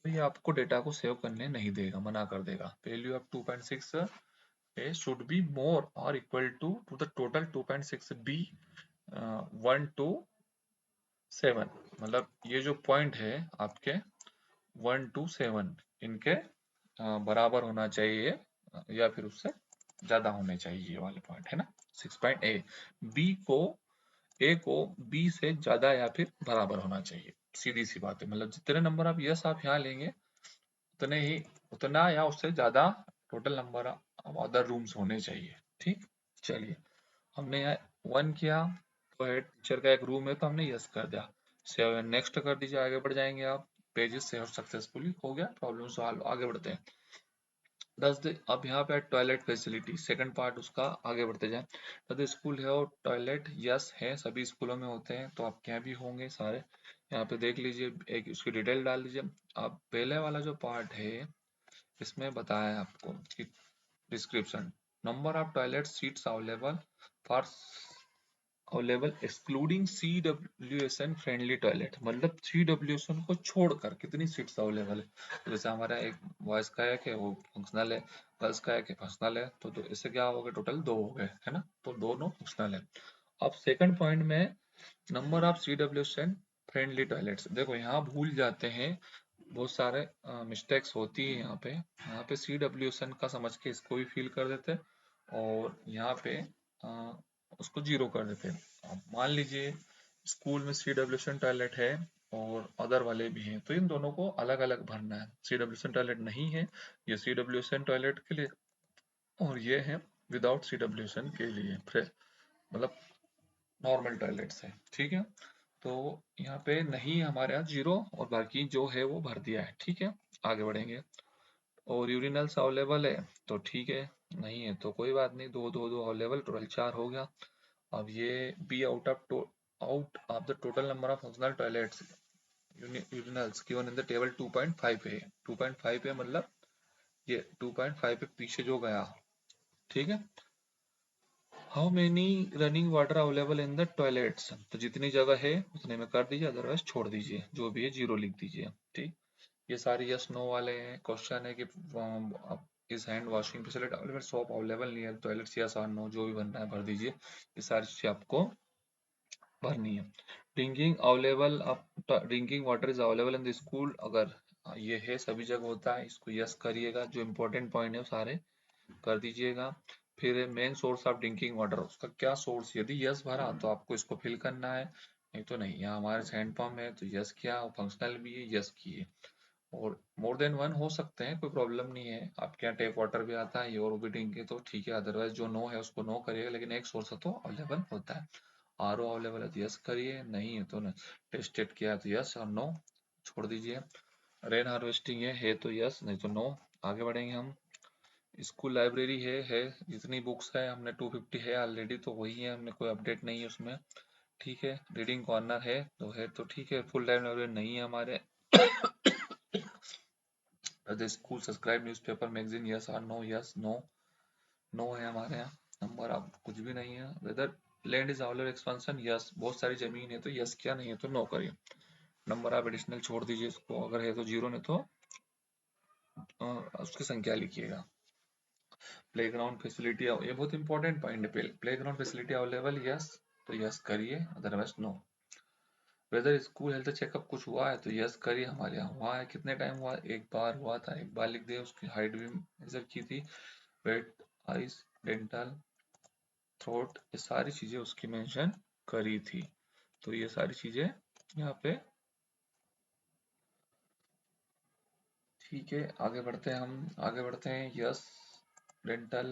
तो ये आपको डेटा को सेव करने नहीं देगा, मना कर देगा। Value of 2.6 should be more और equal to the total 2.6 B 1 to 7, मतलब ये जो पॉइंट है आपके 1 to 7 इनके बराबर होना चाहिए, या फिर उससे ज्यादा होने चाहिए, ये वाले पॉइंट है ना। 6 पॉइंट ए, बी को ए को बी से ज्यादा या फिर बराबर होना चाहिए, सीधी सी बात है। मतलब जितने नंबर आप यस आप यहाँ लेंगे उतने ही, उतना या उससे ज्यादा total number of other rooms होने चाहिए, ठीक। चलिए हमने यहाँ 1 किया, तो हेड टीचर का एक रूम है तो हमने यस कर दिया, सेव नेक्स्ट कर दीजिए, आगे बढ़ जाएंगे आप। पेजेस सेव सक्सेसफुली हो गया, प्रॉब्लम सॉल्व, आगे बढ़ते हैं। अब यहाँ पे टॉयलेट फैसिलिटी सेकंड पार्ट उसका, आगे बढ़ते जाएं। द स्कूल है और टॉयलेट यस है, सभी स्कूलों में होते हैं तो आपके यहाँ भी होंगे सारे, यहाँ पे देख लीजिए, एक उसकी डिटेल डाल दीजिए। अब पहले वाला जो पार्ट है इसमें बताया है आपको कि description, number of toilet seats available for available excluding CWSN friendly toilet, मतलब CWSN को छोड़कर कितनी सीट्स अवेलेबल है। तो जैसे हमारा एक बॉयज का है कि वो फंक्शनल है, गर्ल्स का है कि फंक्शनल है, तो इससे क्या हो गए, टोटल 2 हो गए, है ना, तो दोनों फंक्शनल है। अब सेकंड पॉइंट में number of CWSN friendly toilets, देखो यहाँ भूल जाते हैं, बहुत सारे मिस्टेक्स होती है यहाँ पे CWSN का समझ के इसको भी फिल कर देते और यहाँ पे उसको 0 कर देते हैं। अब मान लीजिए स्कूल में CWSN टॉयलेट है और अदर वाले भी हैं, तो इन दोनों को अलग अलग भरना है। CWSN टॉयलेट नहीं है, ये CWSN टॉयलेट के लिए, और ये है विदाउट CWSN के लिए, मतलब नॉर्मल टॉयलेट्स है, ठीक है। तो यहाँ पे नहीं हमारे यहाँ 0 और बाकी जो है वो भर दिया है, ठीक है। आगे बढ़ेंगे, और यूरिनल्स अवेलेबल है तो ठीक है, नहीं है तो कोई बात नहीं, दो दो दो अवेलेबल, टोटल 4 हो गया। अब ये be out of the total number of functional toilets urinals given in the table 2.5 है, 2.5 है, मतलब ये 2.5 पे पीछे जो गया, ठीक है। How many running water available in the toilets, तो जितनी जगह है उतने में कर दीजिए, अदरवाइज छोड़ दीजिए, जो भी है जीरो लिख दीजिए। ठीक, ये सारे यस नो वाले हैं। क्वेश्चन है कि इस hand washing facility available, soap available near toilets, yes और नो, जो भी बनना है भर दीजिए। ये सारी चीजें आपको भरनी है। ड्रिंकिंग अवेलेबल, आप drinking water is available in the school, अगर ये है सभी जगह होता है, इसको यस करिएगा, जो इंपॉर्टेंट पॉइंट है वो सारे कर दीजिएगा। फिर main source of drinking water, उसका क्या सोर्स, यदि यस भरा तो आपको इसको फिल करना है, नहीं तो नहीं। यहाँ हमारे हैंडपंप है तो यस किया, फंक्शनल भी है यस किए। और मोर देन वन हो सकते हैं, कोई प्रॉब्लम नहीं है, आपके यहाँ टेप वाटर भी आता है, ये और भी ड्रिंक तो ठीक है, अदरवाइज जो नो है उसको नो करिएगा, लेकिन एक सोर्स तो अवेलेबल होता है। आर ओ अवेलेबल है तो यस करिए, नहीं है तो टेस्टेड किया है तो यस और नो छोड़ दीजिए। रेन हार्वेस्टिंग है तो यस, नहीं तो नो। आगे बढ़ेंगे हम। स्कूल लाइब्रेरी है, जितनी बुक्स है हमने 250 है ऑलरेडी, तो वही है, हमने कोई अपडेट नहीं है उसमें। ठीक है, रीडिंग कॉर्नर है तो ठीक है। फुल टाइम लाइब्रेरी नहीं है हमारे। The school subscribe newspaper magazine, yes और नो, यस नो, नो है हमारे यहाँ। नंबर आप कुछ भी नहीं है। Whether land is available expansion, yes, बहुत सारी जमीन है तो यस किया, नहीं है तो नो करिए। नंबर आप एडिशनल छोड़ दीजिए इसको, अगर है तो जीरो, नहीं तो उसकी संख्या लिखिएगा। प्लेग्राउंड फैसिलिटी, ये बहुत इंपॉर्टेंट पॉइंट है, प्लेग्राउंड फैसिलिटी अवेलेबल, यस तो यस करिए, otherwise no. Whether school health checkup कुछ हुआ है तो यस करिए, हमारे यहाँ हुआ है। कितने टाइम हुआ, एक बार हुआ था, एक बार लिख दिया। उसकी हाइट भी मेजर की थी, वेट, आइस, डेंटल, थ्रोट, ये सारी चीजें उसकी मेंशन करी थी। तो ये सारी चीजें यहाँ पे ठीक है। आगे बढ़ते हैं हम, आगे बढ़ते हैं। यस, डेंटल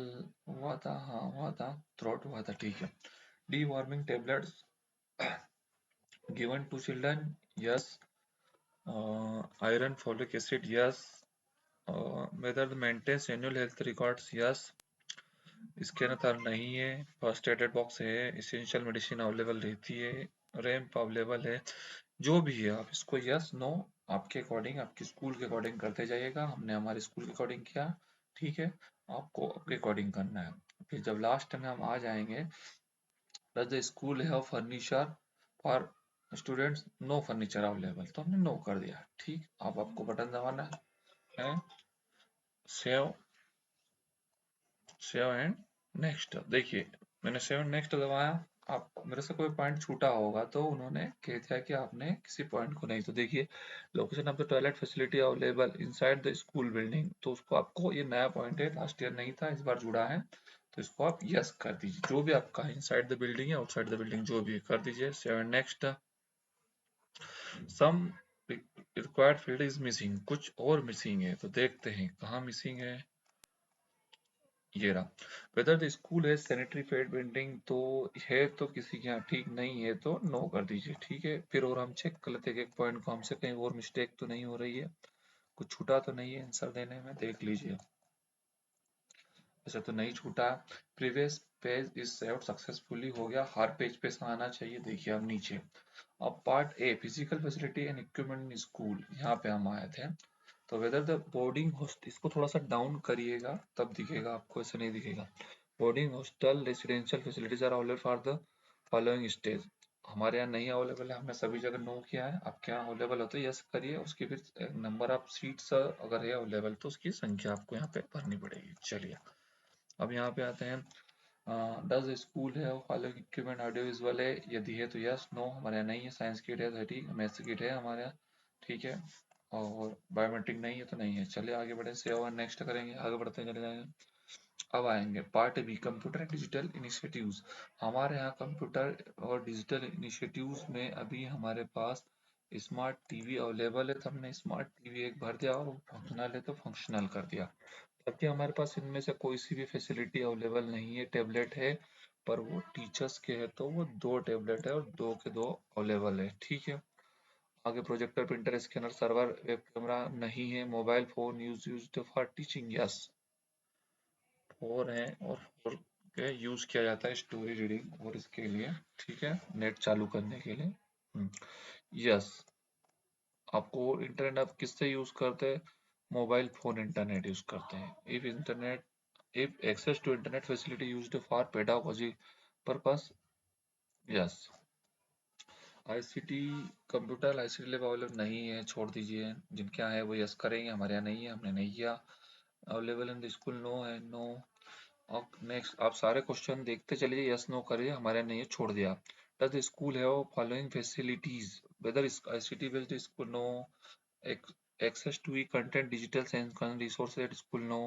हुआ था, हाँ हुआ था, थ्रोट हुआ था, ठीक है। Deworming tablets given to children, yes. Iron folic acid, yes. Whether maintains annual health records, yes. इसके अंदर नहीं है। फर्स्ट एडेड बॉक्स है, इसेंशियल मेडिसिन अवेलेबल रहती है, रैम्प अवेलेबल है, जो भी है आप इसको यस नो आपके अकॉर्डिंग, आपके स्कूल के अकॉर्डिंग करते जाइएगा। हमने हमारे स्कूल के अकॉर्डिंग किया, ठीक है, आपको आपके अकॉर्डिंग करना है। फिर जब लास्ट में हम आ जाएंगे, does the school have furniture for students, no furniture available, तो हमने नो कर दिया। ठीक, अब आपको बटन दबाना है, सेव, सेव एंड नेक्स्ट। देखिए, मैंने सेव एंड नेक्स्ट दबाया, आप मेरे से कोई पॉइंट छूटा होगा तो उन्होंने कह दिया कि आपने किसी पॉइंट को नहीं, तो देखिए, location of the toilet facility available inside the school building, तो उसको आपको, ये नया पॉइंट है, लास्ट ईयर नहीं था, इस बार जुड़ा है, तो इसको आप यस कर दीजिए। जो भी आपका इनसाइड द बिल्डिंग है, आउटसाइड द बिल्डिंग, जो भी है कर दीजिए। Save and next. Some required field is missing, कुछ और मिसिंग है, तो देखते हैं कहाँ मिसिंग है। ये रहा। वेदर द स्कूल है सैनिटरी पैड पेंटिंग, तो है तो किसी के यहाँ, ठीक नहीं है तो नो कर दीजिए। ठीक है, फिर और हम चेक कर लेते हैं कि एक पॉइंट को हमसे कहीं और मिस्टेक तो नहीं हो रही है, कुछ छूटा तो नहीं है आंसर देने में, देख लीजिए। ऐसा तो नहीं छूटा। Previous page is saved successfully, हो गया, हर पेज पे से आना चाहिए। देखिए अब नीचे, अब part a physical facility and equipment in school, यहाँ पे हम आए थे। तो वेदर द बोर्डिंग हॉस्टल, इसको थोड़ा सा डाउन करिएगा तब दिखेगा आपको, ऐसे नहीं दिखेगा। Boarding hostel residential facilities are available for the following stage, हमारे यहाँ नहीं अवेलेबल है, हमने सभी जगह नो किया है। आपके यहाँ अवेलेबल हो तो यस करिए, उसकी फिर नंबर ऑफ सीट्स अगर है अवेलेबल तो उसकी संख्या आपको यहाँ पे भरनी पड़ेगी। चलिए, अब यहाँ पे आते हैं। डज स्कूल है फॉलोइंग इक्विपमेंट ऑडियो विजुअल है, यदि है तो यस, नो हमारे यहाँ नहीं है। साइंस किट है 30, मैथ्स किट है हमारे यहाँ, ठीक है, और बायोमेट्रिक नहीं है तो नहीं है। चलिए आगे बढ़े, सेव और नेक्स्ट करेंगे, आगे बढ़ते चले जाएंगे। अब आएंगे part B, computer and digital initiatives. हमारे यहाँ कंप्यूटर और डिजिटल इनिशिएटिव्स में अभी हमारे पास स्मार्ट टीवी अवेलेबल है, तो हमने स्मार्ट टीवी एक भर दिया, और फंक्शनल है तो फंक्शनल कर दिया। जबकि हमारे पास इनमें से कोई सी भी फैसिलिटी अवेलेबल नहीं है। टैबलेट है पर वो टीचर्स के है, तो वो दो टैबलेट है और दो के दो अवेलेबल है। ठीक है, आगे projector, printer, scanner, server, web camera नहीं है। Mobile phone used for teaching, yes, four है, और फोर के यूज किया जाता है स्टोरी रीडिंग और इसके लिए, ठीक है, नेट चालू करने के लिए। यस, आपको इंटरनेट आप किससे यूज करते हैं, मोबाइल फोन इंटरनेट यूज करते हैं। If internet if access to internet facility used for pedagogy purpose, yes। ICT computer ICT lab available नहीं है, छोड़ दीजिए। जिनके यहाँ है वो यस करेंगे, हमारे यहाँ नहीं है, हमने नहीं किया। Available in the school, no है, नो। अब नेक्स्ट आप सारे क्वेश्चन देखते चलिए, यस नो करिए, हमारे यहाँ नहीं है, छोड़ दिया। Does the school have following facilities, whether ICT based school, no. access to e-content, digital science resources at school, no।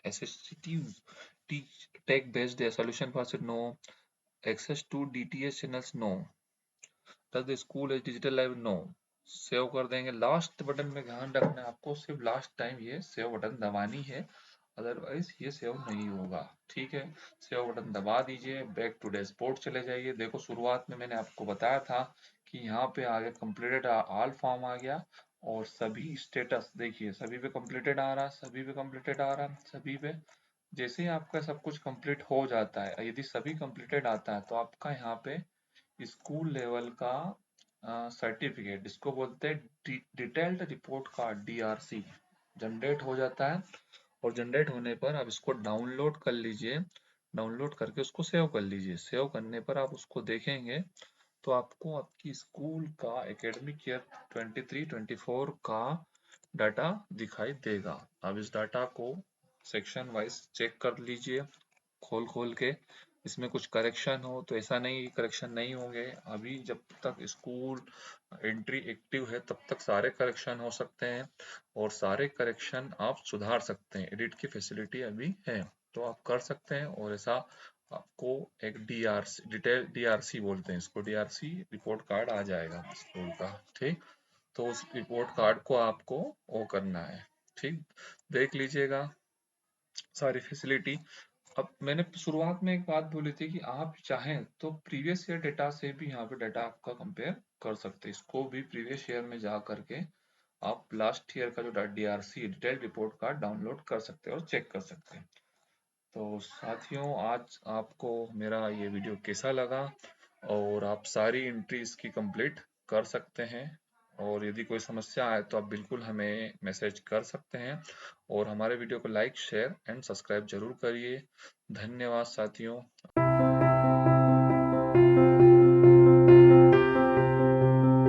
assistive tech based solution for it, no। access to DTH channels, no। does the school is digital live, no। Save कर देंगे। लास्ट बटन में ध्यान रखना है आपको, सिर्फ लास्ट टाइम ये सेव बटन दबानी है, अदरवाइज ये सेव नहीं होगा। ठीक है, सेव बटन दबा दीजिए, बैक टू डैशबोर्ड चले जाइए। देखो शुरुआत में मैंने आपको बताया था कि यहाँ पे आ गया कंप्लीटेड ऑल फॉर्म आ गया, और सभी स्टेटस देखिए, सभी पे कंप्लीटेड आ रहा, सभी पे कंप्लीटेड आ रहा, सभी पे। जैसे ही आपका सब कुछ कंप्लीट हो जाता है, यदि सभी कंप्लीटेड आता है, तो आपका यहाँ पे स्कूल लेवल का सर्टिफिकेट, इसको बोलते हैं detailed report card, DRC, generate हो जाता है। और जनरेट होने पर आप इसको डाउनलोड कर लीजिए, डाउनलोड करके उसको सेव कर लीजिए। सेव करने पर आप उसको देखेंगे तो आपको आपकी स्कूल का एकेडमिक ईयर 23-24 का डाटा दिखाई देगा। अब इस डाटा को सेक्शन वाइज चेक कर लीजिए, खोल खोल के। इसमें कुछ करेक्शन हो तो ऐसा नहीं करेक्शन नहीं होंगे, अभी जब तक स्कूल एंट्री एक्टिव है तब तक सारे करेक्शन हो सकते हैं, और सारे करेक्शन आप सुधार सकते हैं। एडिट की फैसिलिटी अभी है तो आप कर सकते हैं, और ऐसा आपको एक डीआरसी, डिटेल डीआरसी बोलते हैं इसको, डीआरसी रिपोर्ट कार्ड आ जाएगा स्कूल का। ठीक, तो उस रिपोर्ट कार्ड को आपको वो करना है। ठीक, देख लीजिएगा सारी फैसिलिटी। अब मैंने शुरुआत में एक बात बोली थी कि आप चाहें तो प्रीवियस ईयर डेटा से भी यहाँ पे डाटा आपका कंपेयर कर सकते हैं। इसको भी प्रीवियस ईयर में जा करके आप लास्ट ईयर का जो DRC detail report card download कर सकते हैं और चेक कर सकते हैं। तो साथियों, आज आपको मेरा ये वीडियो कैसा लगा, और आप सारी एंट्रीज की कंप्लीट कर सकते हैं, और यदि कोई समस्या आए तो आप बिल्कुल हमें मैसेज कर सकते हैं, और हमारे वीडियो को लाइक शेयर एंड सब्सक्राइब जरूर करिए। धन्यवाद साथियों।